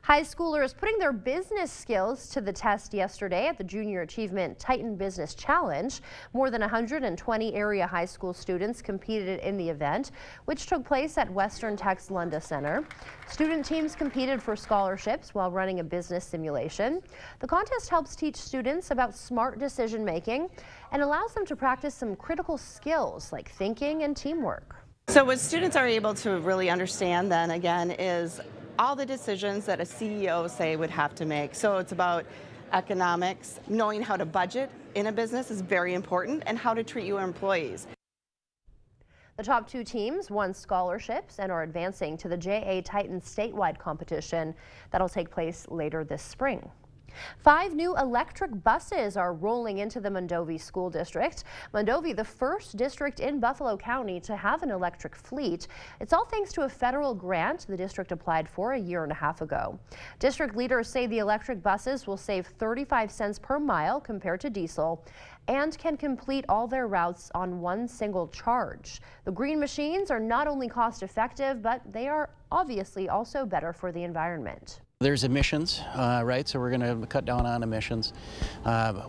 High schoolers putting their business skills to the test yesterday at the Junior Achievement Titan Business Challenge. More than 120 area high school students competed in the event, which took place at Western Tech's Lunda Center. Student teams competed for scholarships while running a business simulation. The contest helps teach students about smart decision making and allows them to practice some critical skills like thinking and teamwork. So what students are able to really understand then again is all the decisions that a CEO, say, would have to make. So it's about economics, knowing how to budget in a business is very important, and how to treat your employees. The top 2 teams won scholarships and are advancing to the JA Titan statewide competition that'll take place later this spring. 5 new electric buses are rolling into the Mondovi School District. Mondovi, the first district in Buffalo County to have an electric fleet. It's all thanks to a federal grant the district applied for a year and a half ago. District leaders say the electric buses will save 35 cents per mile compared to diesel and can complete all their routes on one single charge. The green machines are not only cost effective, but they are obviously also better for the environment. There's emissions, right? So we're going to cut down on emissions.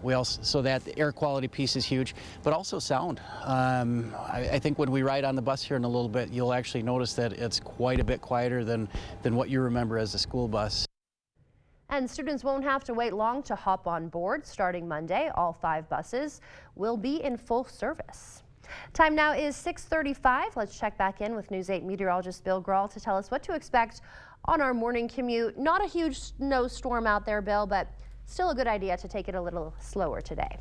We also, so that the air quality piece is huge, but also sound. I think when we ride on the bus here in a little bit, you'll actually notice that it's quite a bit quieter than what you remember as a school bus. And students won't have to wait long to hop on board. Starting Monday, all 5 buses will be in full service. Time now is 6:35. Let's check back in with News 8 meteorologist Bill Grahl to tell us what to expect on our morning commute. Not a huge snowstorm out there, Bill, but still a good idea to take it a little slower today.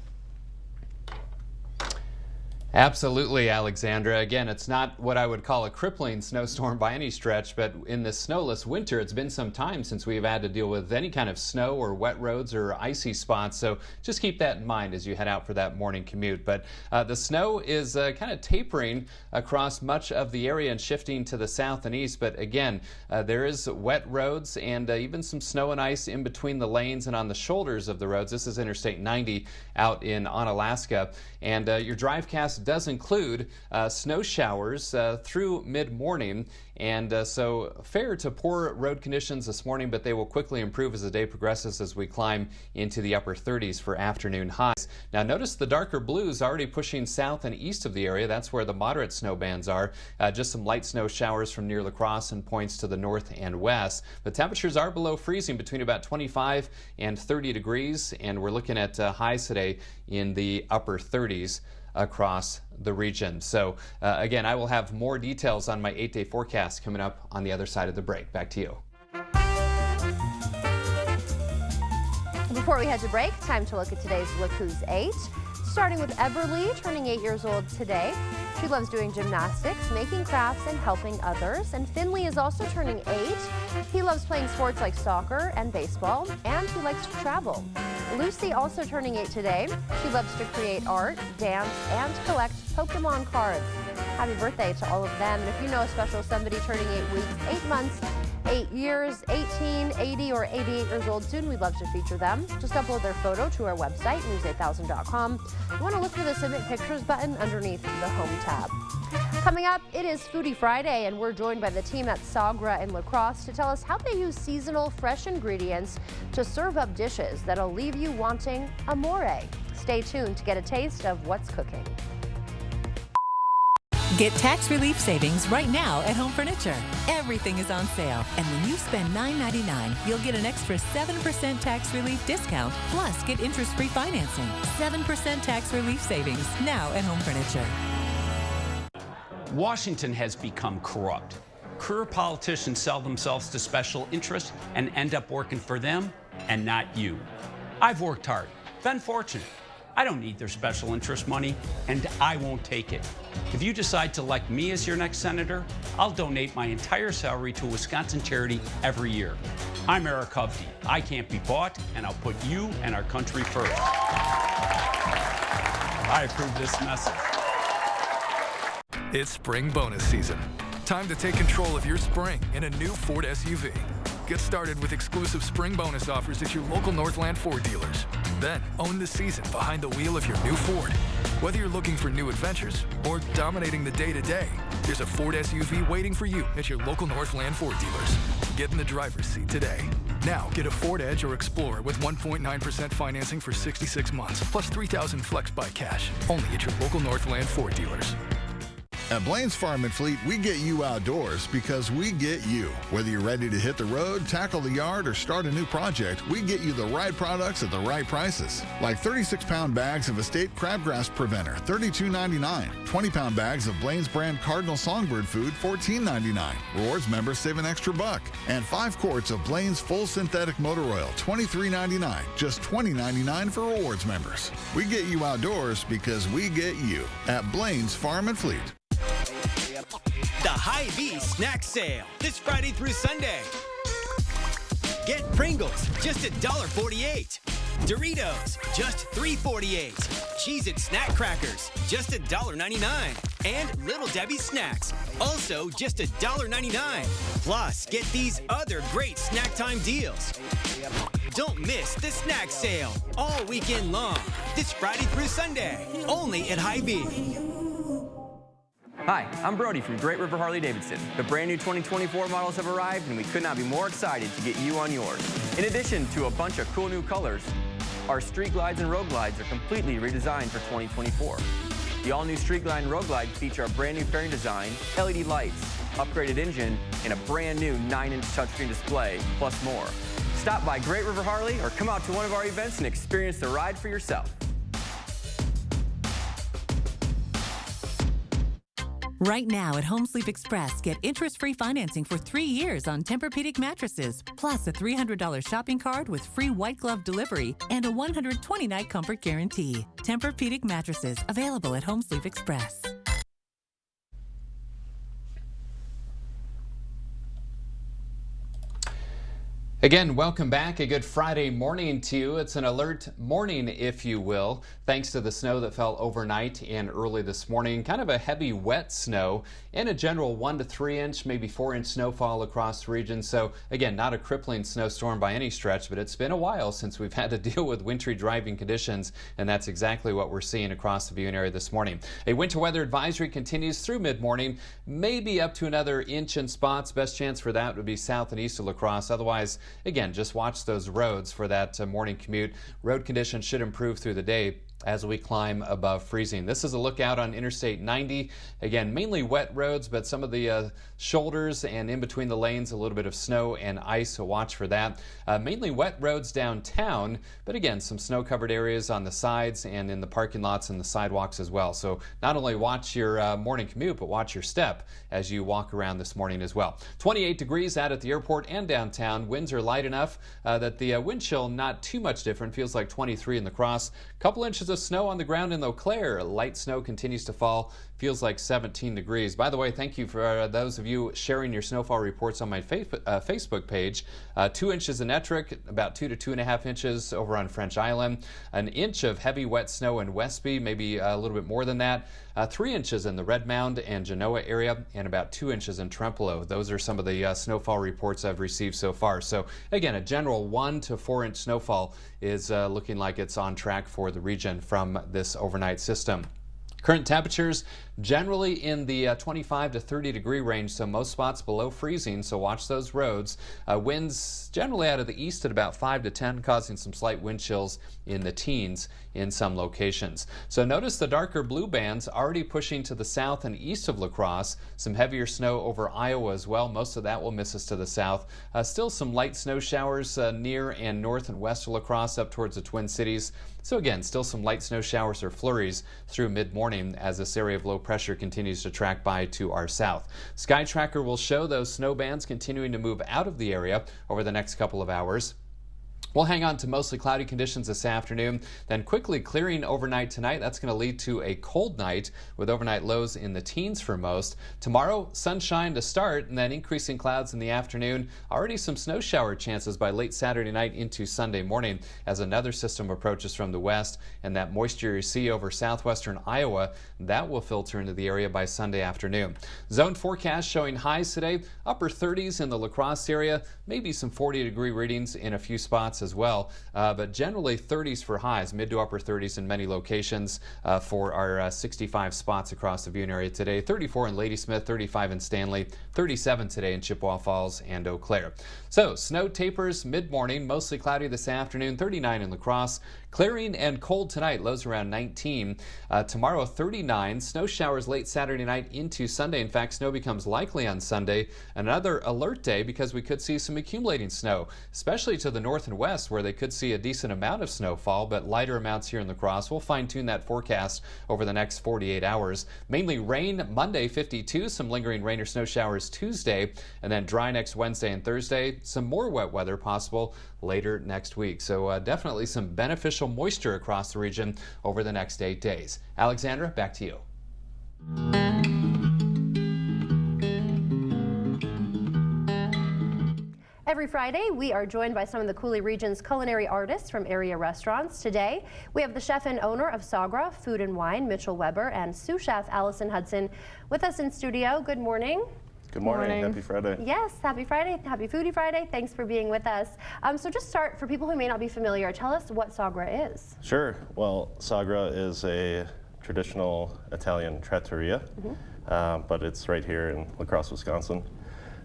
Absolutely, Alexandra. Again, it's not what I would call a crippling snowstorm by any stretch, but in this snowless winter, it's been some time since we've had to deal with any kind of snow or wet roads or icy spots. So just keep that in mind as you head out for that morning commute. But the snow is kind of tapering across much of the area and shifting to the south and east. But again, there is wet roads and even some snow and ice in between the lanes and on the shoulders of the roads. This is Interstate 90 out in Onalaska. And your DriveCast does include snow showers through mid-morning, and so fair to poor road conditions this morning, but they will quickly improve as the day progresses as we climb into the upper 30s for afternoon highs. Now notice the darker blues already pushing south and east of the area. That's where the moderate snow bands are. Just some light snow showers from near La Crosse and points to the north and west. The temperatures are below freezing, between about 25 and 30 degrees, and we're looking at highs today in the upper 30s across the region. So again, I will have more details on my 8-day forecast coming up on the other side of the break. Back to you. Before we head to break, time to look at today's Look Who's 8. Starting with Everly, turning 8 years old today. She loves doing gymnastics, making crafts, and helping others. And Finley is also turning 8. He loves playing sports like soccer and baseball, and he likes to travel. Lucy, also turning 8 today. She loves to create art, dance, and collect Pokemon cards. Happy birthday to all of them. And if you know a special somebody turning 8 weeks, 8 months, 8 years, 18, 80, or 88 years old soon, we'd love to feature them. Just upload their photo to our website, news8000.com. You want to look for the Submit Pictures button underneath the Home tab. Coming up, it is Foodie Friday, and we're joined by the team at Sagra in La Crosse to tell us how they use seasonal, fresh ingredients to serve up dishes that'll leave you wanting amore. Stay tuned to get a taste of what's cooking. Get tax relief savings right now at Home Furniture. Everything is on sale, and when you spend $9.99, you'll get an extra 7% tax relief discount, plus get interest-free financing. 7% tax relief savings now at Home Furniture. Washington has become corrupt. Career politicians sell themselves to special interests and end up working for them and not you. I've worked hard, been fortunate. I don't need their special interest money, and I won't take it. If you decide to elect me as your next senator, I'll donate my entire salary to a Wisconsin charity every year. I'm Eric Hovde. I can't be bought, and I'll put you and our country first. I approve this message. It's spring bonus season. Time to take control of your spring in a new Ford SUV. Get started with exclusive spring bonus offers at your local Northland Ford dealers. Then own the season behind the wheel of your new Ford. Whether you're looking for new adventures or dominating the day-to-day, there's a Ford SUV waiting for you at your local Northland Ford dealers. Get in the driver's seat today. Now, get a Ford Edge or Explorer with 1.9% financing for 66 months, plus $3,000 Flex Buy cash, only at your local Northland Ford dealers. At Blaine's Farm and Fleet, we get you outdoors because we get you. Whether you're ready to hit the road, tackle the yard, or start a new project, we get you the right products at the right prices. Like 36-pound bags of Estate Crabgrass Preventer, $32.99. 20-pound bags of Blaine's brand Cardinal Songbird food, $14.99. Rewards members save an extra $1. And 5 quarts of Blaine's Full Synthetic Motor Oil, $23.99. Just $20.99 for rewards members. We get you outdoors because we get you at Blaine's Farm and Fleet. The Hy-Vee Snack Sale this Friday through Sunday. Get Pringles, just $1.48. Doritos, just $3.48. Cheez-It Snack Crackers, just $1.99. And Little Debbie Snacks, also just $1.99. Plus, get these other great snack time deals. Don't miss the snack sale all weekend long, this Friday through Sunday, only at Hy-Vee. Hi, I'm Brody from Great River Harley Davidson. The brand new 2024 models have arrived and we could not be more excited to get you on yours. In addition to a bunch of cool new colors, our Street Glides and Road Glides are completely redesigned for 2024. The all-new Street Glide and Road Glide feature a brand new fairing design, LED lights, upgraded engine, and a brand new 9-inch touchscreen display, plus more. Stop by Great River Harley or come out to one of our events and experience the ride for yourself. Right now at Home Sleep Express, get interest-free financing for 3 years on Tempur-Pedic mattresses, plus a $300 shopping card with free white glove delivery and a 120-night comfort guarantee. Tempur-Pedic mattresses available at Home Sleep Express. Again, welcome back. A good Friday morning to you. It's an alert morning, if you will, thanks to the snow that fell overnight and early this morning. Kind of a heavy, wet snow and a general 1 to 3 inch, maybe 4 inch snowfall across the region. So again, not a crippling snowstorm by any stretch, but it's been a while since we've had to deal with wintry driving conditions, and that's exactly what we're seeing across the viewing area this morning. A winter weather advisory continues through mid-morning, maybe up to another inch in spots. Best chance for that would be south and east of La Crosse. Otherwise, again, just watch those roads for that morning commute. Road conditions should improve through the day as we climb above freezing. This is a look out on Interstate 90. Again, mainly wet roads, but some of the shoulders and in between the lanes, a little bit of snow and ice, so watch for that. Mainly wet roads downtown, but again, some snow-covered areas on the sides and in the parking lots and the sidewalks as well. So not only watch your morning commute, but watch your step as you walk around this morning as well. 28 degrees out at the airport and downtown. Winds are light enough that the wind chill not too much different. Feels like 23 in La Crosse. Couple inches of snow on the ground in Eau Claire. Light snow continues to fall. Feels like 17 degrees. By the way, thank you for those of you sharing your snowfall reports on my Facebook page. 2 inches in Ettrick, about 2 to 2.5 inches over on French Island. An inch of heavy wet snow in Westby, maybe a little bit more than that. 3 inches in the Red Mound and Genoa area, and about 2 inches in Trempealeau. Those are some of the snowfall reports I've received so far. So again, a general 1 to 4 inch snowfall is looking like it's on track for the region from this overnight system. Current temperatures generally in the 25 to 30 degree range, so most spots below freezing, so watch those roads. Winds generally out of the east at about 5 to 10, causing some slight wind chills in the teens in some locations. So notice the darker blue bands already pushing to the south and east of La Crosse. Some heavier snow over Iowa as well. Most of that will miss us to the south. Still some light snow showers near and north and west of La Crosse up towards the Twin Cities. So again, still some light snow showers or flurries through mid-morning as this area of low pressure continues to track by to our south. Sky Tracker will show those snow bands continuing to move out of the area over the next couple of hours. We'll hang on to mostly cloudy conditions this afternoon, then quickly clearing overnight tonight. That's going to lead to a cold night with overnight lows in the teens for most. Tomorrow, sunshine to start and then increasing clouds in the afternoon. Already some snow shower chances by late Saturday night into Sunday morning as another system approaches from the west, and that moisture you see over southwestern Iowa, that will filter into the area by Sunday afternoon. Zone forecast showing highs today, upper 30s in the La Crosse area, maybe some 40-degree readings in a few spots as well, but generally 30s for highs, mid to upper 30s in many locations for our 65 spots across the viewing area today. 34 in Ladysmith, 35 in Stanley, 37 today in Chippewa Falls and Eau Claire. So snow tapers mid-morning, mostly cloudy this afternoon, 39 in La Crosse. Clearing and cold tonight, lows around 19. Tomorrow 39, snow showers late Saturday night into Sunday. In fact, snow becomes likely on Sunday. Another alert day because we could see some accumulating snow, especially to the north and west where they could see a decent amount of snowfall, but lighter amounts here in La Crosse. We'll fine-tune that forecast over the next 48 hours. Mainly rain Monday, 52, some lingering rain or snow showers Tuesday, and then dry next Wednesday and Thursday. Some more wet weather possible later next week. So definitely some beneficial moisture across the region over the next 8 days. Alexandra, back to you. Every Friday, we are joined by some of the Coulee region's culinary artists from area restaurants. Today, we have the chef and owner of Sagra Food and Wine, Mitchell Weber, and sous chef Allison Hudson with us in studio. Good morning. Good morning. Happy Friday. Yes, happy Friday. Happy Foodie Friday. Thanks for being with us. So just start, for people who may not be familiar, tell us what Sagra is. Sure. Well, Sagra is a traditional Italian trattoria, but it's right here in La Crosse, Wisconsin,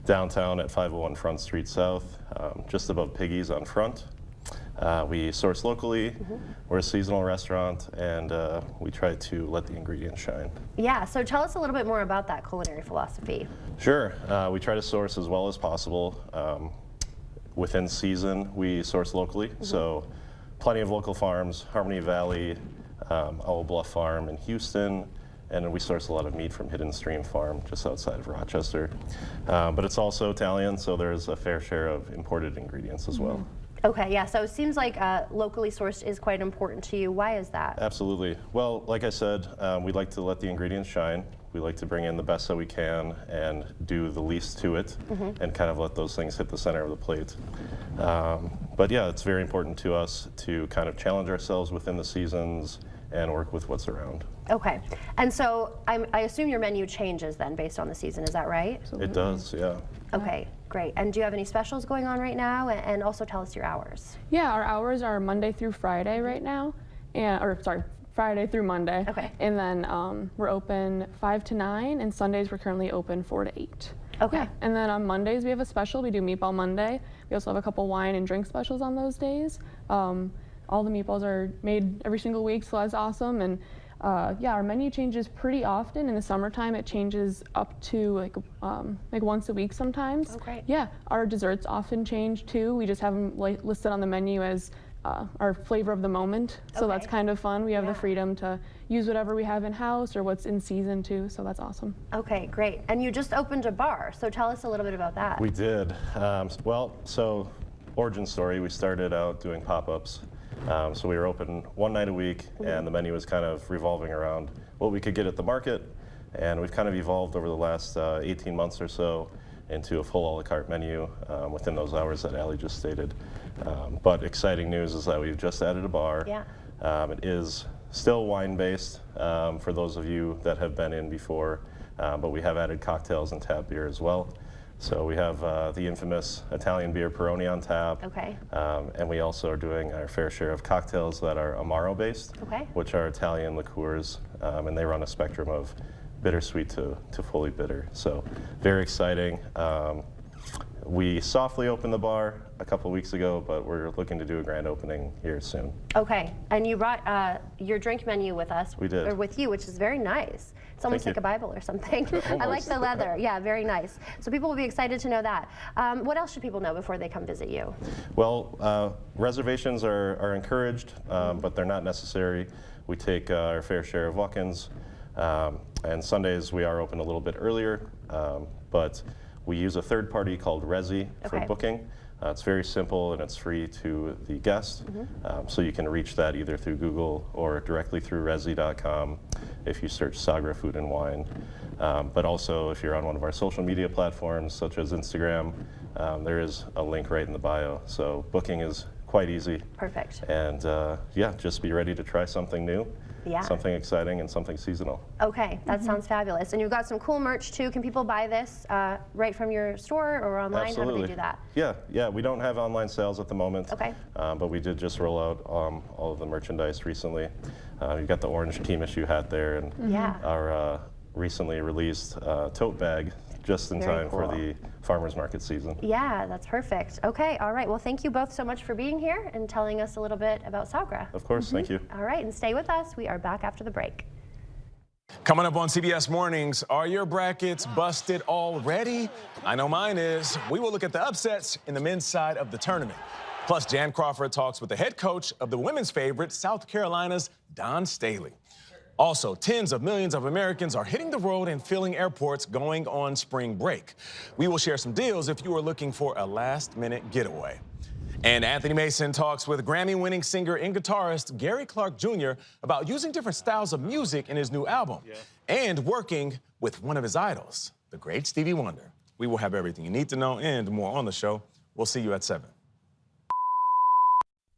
downtown at 501 Front Street South, just above Piggy's on Front. We source locally, we're a seasonal restaurant, and we try to let the ingredients shine. Yeah, so tell us a little bit more about that culinary philosophy. Sure. We try to source as well as possible. Within season, we source locally, so plenty of local farms, Harmony Valley, Owl Bluff Farm in Houston, and we source a lot of meat from Hidden Stream Farm just outside of Rochester. But it's also Italian, so there's a fair share of imported ingredients as well. Okay, yeah, so it seems like locally sourced is quite important to you. Why is that? Absolutely. Well, like I said, we like to let the ingredients shine. We like to bring in the best that we can and do the least to it and kind of let those things hit the center of the plate. But yeah, it's very important to us to kind of challenge ourselves within the seasons and work with what's around. Okay, and so I assume your menu changes then based on the season, is that right? It does, yeah. Okay, great. And do you have any specials going on right now? And also tell us your hours. Yeah, our hours are Monday through Friday right now, Friday through Monday. Okay. And then we're open 5 to 9, and Sundays we're currently open 4 to 8. Okay. Yeah. And then on Mondays we have a special. We do Meatball Monday. We also have a couple wine and drink specials on those days. All the meatballs are made every single week, so that's awesome. And yeah, our menu changes pretty often. In the summertime, it changes up to like once a week sometimes. Oh, great. Yeah, our desserts often change too. We just have them listed on the menu as our flavor of the moment. So that's kind of fun. We have the freedom to use whatever we have in house or what's in season too. So that's awesome. Okay, great. And you just opened a bar, so tell us a little bit about that. We did. Well, so origin story, we started out doing pop-ups. So we were open one night a week, and the menu was kind of revolving around what we could get at the market. And we've kind of evolved over the last 18 months or so into a full a la carte menu within those hours that Allie just stated. But exciting news is that we've just added a bar. Yeah. It is still wine-based for those of you that have been in before, but we have added cocktails and tap beer as well. So we have the infamous Italian beer Peroni on tap. Okay. And we also are doing our fair share of cocktails that are Amaro-based, which are Italian liqueurs, and they run a spectrum of bittersweet to fully bitter. So very exciting. We softly opened the bar a couple weeks ago, but we're looking to do a grand opening here soon. Okay, and you brought your drink menu with us. We did. Or with you, which is very nice. It's almost like a Bible or something. I like the leather. Yeah, very nice. So people will be excited to know that. What else should people know before they come visit you? Well, reservations are encouraged, but they're not necessary. We take our fair share of walk-ins, and Sundays we are open a little bit earlier, but we use a third party called Resi for booking. It's very simple and it's free to the guest. So you can reach that either through Google or directly through Resy.com if you search Sagra Food and Wine. But also if you're on one of our social media platforms such as Instagram, there is a link right in the bio. So booking is quite easy. Perfect. And yeah, just be ready to try something new, something exciting, and something seasonal. Okay, that sounds fabulous. And you've got some cool merch too. Can people buy this right from your store or online? Absolutely. How do they do that? Yeah, we don't have online sales at the moment. Okay. But we did just roll out all of the merchandise recently. You've got the orange team issue hat there, and our recently released tote bag just in time for the farmers market season. Yeah, that's perfect. Okay, all right. Well, thank you both so much for being here and telling us a little bit about Sagra. Of course, thank you. All right, and stay with us. We are back after the break. Coming up on CBS Mornings, are your brackets busted already? I know mine is. We will look at the upsets in the men's side of the tournament. Plus, Jan Crawford talks with the head coach of the women's favorite, South Carolina's Dawn Staley. Also, tens of millions of Americans are hitting the road and filling airports going on spring break. We will share some deals if you are looking for a last-minute getaway. And Anthony Mason talks with Grammy-winning singer and guitarist Gary Clark Jr. about using different styles of music in his new album and working with one of his idols, the great Stevie Wonder. We will have everything you need to know and more on the show. We'll see you at 7.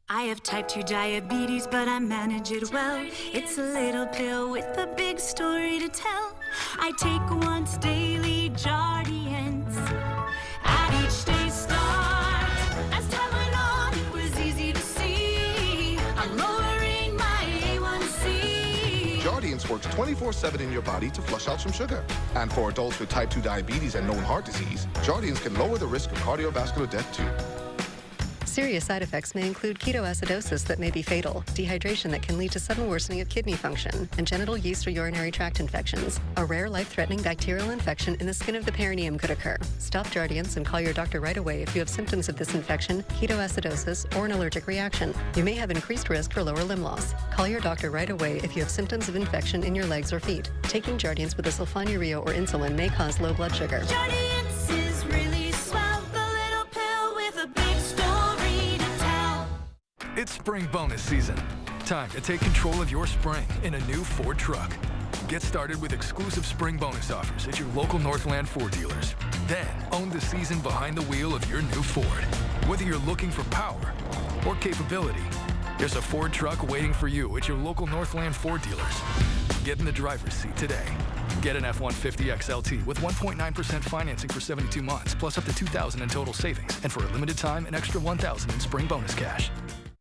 I have type 2 diabetes, but I manage it well. It's a little pill with a big story to tell. I take once daily Jardiance at each day's start. As time went on, it was easy to see. I'm lowering my A1C. Jardiance works 24/7 in your body to flush out some sugar. And for adults with type 2 diabetes and known heart disease, Jardiance can lower the risk of cardiovascular death too. Serious side effects may include ketoacidosis that may be fatal, dehydration that can lead to sudden worsening of kidney function, and genital yeast or urinary tract infections. A rare life-threatening bacterial infection in the skin of the perineum could occur. Stop Jardiance and call your doctor right away if you have symptoms of this infection, ketoacidosis, or an allergic reaction. You may have increased risk for lower limb loss. Call your doctor right away if you have symptoms of infection in your legs or feet. Taking Jardiance with a sulfonylurea or insulin may cause low blood sugar. Jardiance is really swell, the little pill with a big story to tell. It's spring bonus season. Time to take control of your spring in a new Ford truck. Get started with exclusive spring bonus offers at your local Northland Ford dealers. Then own the season behind the wheel of your new Ford. Whether you're looking for power or capability, there's a Ford truck waiting for you at your local Northland Ford dealers. Get in the driver's seat today. Get an F-150 XLT with 1.9% financing for 72 months, plus up to $2,000 in total savings. And for a limited time, an extra $1,000 in spring bonus cash.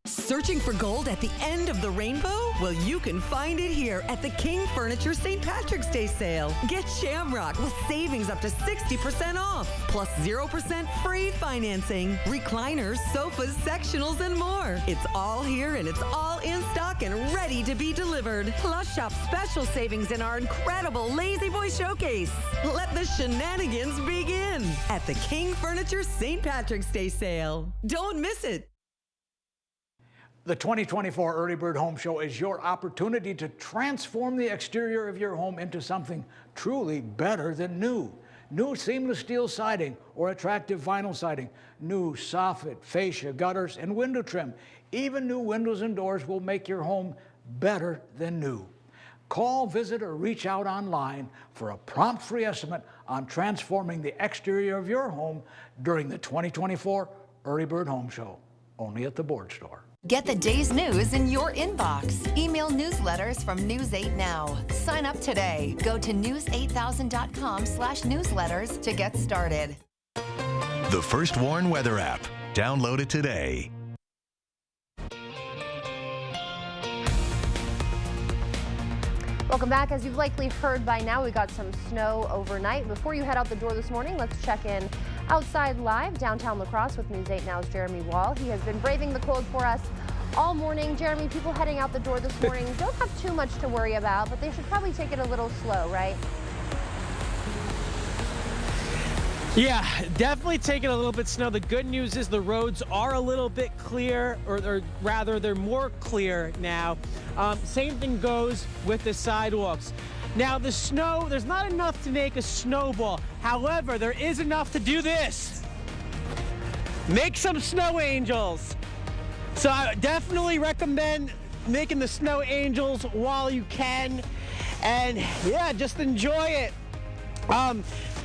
Searching for gold at the end of the rainbow? Well, you can find it here at the King Furniture St. Patrick's Day sale. Get Shamrock with savings up to 60% off, plus 0% free financing, recliners, sofas, sectionals, and more. It's all here and it's all in stock and ready to be delivered. Plus, shop special savings in our incredible Lazy Boy Showcase. Let the shenanigans begin at the King Furniture St. Patrick's Day sale. Don't miss it. The 2024 Early Bird Home Show is your opportunity to transform the exterior of your home into something truly better than new. New seamless steel siding or attractive vinyl siding, new soffit, fascia, gutters, and window trim. Even new windows and doors will make your home better than new. Call, visit, or reach out online for a prompt free estimate on transforming the exterior of your home during the 2024 Early Bird Home Show, only at the Board Store. Get the day's news in your inbox. Email newsletters from News 8 Now. Sign up today. Go to news8000.com/newsletters to get started. The First Warn Weather app. Download it today. Welcome back. As you've likely heard by now, we got some snow overnight. Before you head out the door this morning, let's check in outside live downtown La Crosse with News 8 Now's Jeremy Wall. He has been braving the cold for us all morning. Jeremy, people heading out the door this morning don't have too much to worry about, but they should probably take it a little slow, right? Yeah, definitely taking a little bit snow. The good news is the roads are a little bit clear, or rather they're more clear now. Same thing goes with the sidewalks. Now the snow, there's not enough to make a snowball. However, there is enough to do this. make some snow angels. So I definitely recommend making the snow angels while you can. And yeah, just enjoy it.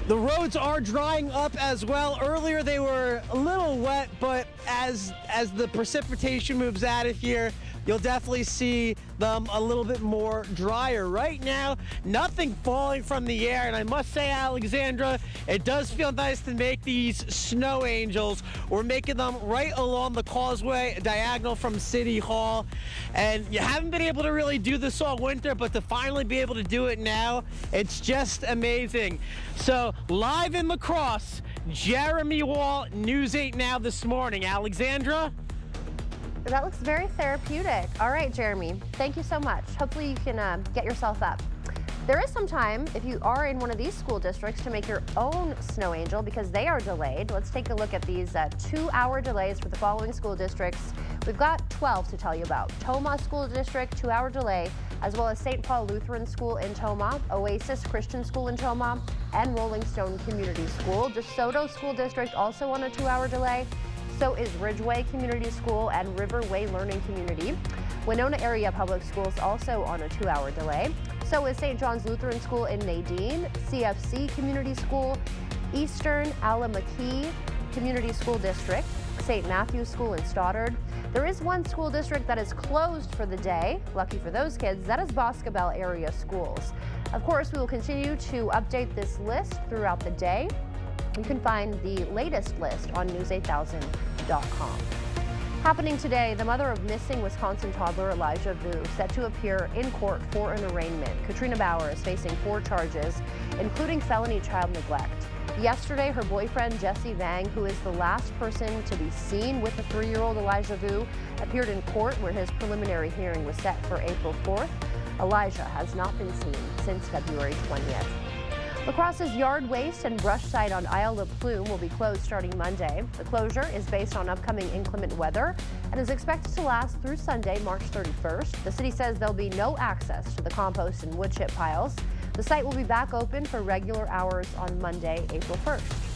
The roads are drying up as well. Earlier they were a little wet, but as the precipitation moves out of here, you'll definitely see them a little bit more drier. Right now, nothing falling from the air, and I must say, Alexandra, it does feel nice to make these snow angels. We're making them right along the causeway, diagonal from City Hall, and you haven't been able to really do this all winter, but to finally be able to do it now, it's just amazing. So, live in La Crosse, Jeremy Wall, News 8 Now this morning. Alexandra? That looks very therapeutic. All right, Jeremy, thank you so much. Hopefully you can get yourself up. There is some time, if you are in one of these school districts, to make your own snow angel because they are delayed. Let's take a look at these 2-hour delays for the following school districts. We've got 12 to tell you about. Tomah School District, 2-hour delay, as well as St. Paul Lutheran School in Tomah, Oasis Christian School in Tomah, and Rolling Stone Community School. DeSoto School District also on a 2-hour delay. So is Ridgeway Community School and Riverway Learning Community. Winona Area Public Schools also on a 2-hour delay. So is St. John's Lutheran School in Nadine, CFC Community School, Eastern Allamakee Community School District, St. Matthew's School in Stoddard. There is one school district that is closed for the day. Lucky for those kids, that is Boscobel Area Schools. Of course, we will continue to update this list throughout the day. You can find the latest list on news8000.com. Happening today, the mother of missing Wisconsin toddler Elijah Vu set to appear in court for an arraignment. Katrina Bauer is facing 4 charges, including felony child neglect. Yesterday, her boyfriend Jesse Vang, who is the last person to be seen with the 3-year-old Elijah Vu, appeared in court where his preliminary hearing was set for April 4th. Elijah has not been seen since February 20th. La Crosse's yard waste and brush site on Isle of Plume will be closed starting Monday. The closure is based on upcoming inclement weather and is expected to last through Sunday, March 31st. The city says there'll be no access to the compost and wood chip piles. The site will be back open for regular hours on Monday, April 1st.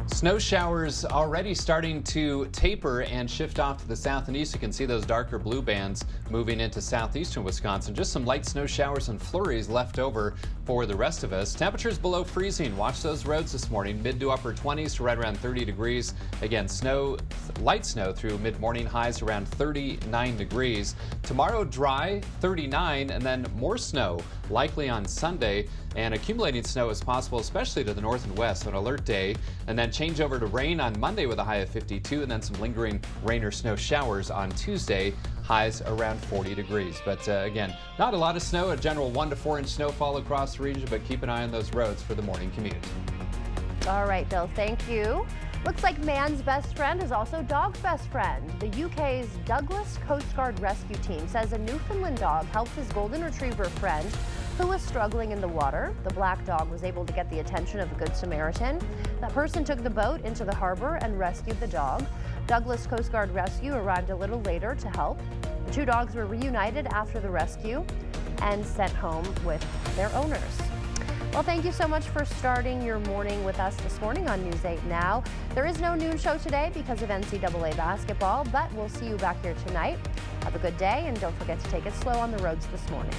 Snow showers already starting to taper and shift off to the south and east. You can see those darker blue bands moving into southeastern Wisconsin. Just some light snow showers and flurries left over for the rest of us. Temperatures below freezing. Watch those roads this morning. Mid to upper 20s to right around 30 degrees. Again, snow, light snow through mid-morning, highs around 39 degrees. Tomorrow dry, 39, and then more snow likely on Sunday. And accumulating snow is possible, especially to the north and west on alert day. And then change over to rain on Monday with a high of 52, and then some lingering rain or snow showers on Tuesday, highs around 40 degrees. But again, not a lot of snow, a general 1 to 4 inch snowfall across the region, but keep an eye on those roads for the morning commute. All right, Bill, thank you. Looks like man's best friend is also dog's best friend. The UK's Douglas Coast Guard rescue team says a Newfoundland dog helped his golden retriever friend who was struggling in the water. The black dog was able to get the attention of a Good Samaritan. That person took the boat into the harbor and rescued the dog. Douglas Coast Guard Rescue arrived a little later to help. The 2 dogs were reunited after the rescue and sent home with their owners. Well, thank you so much for starting your morning with us this morning on News 8 Now. There is no noon show today because of NCAA basketball, but we'll see you back here tonight. Have a good day, and don't forget to take it slow on the roads this morning.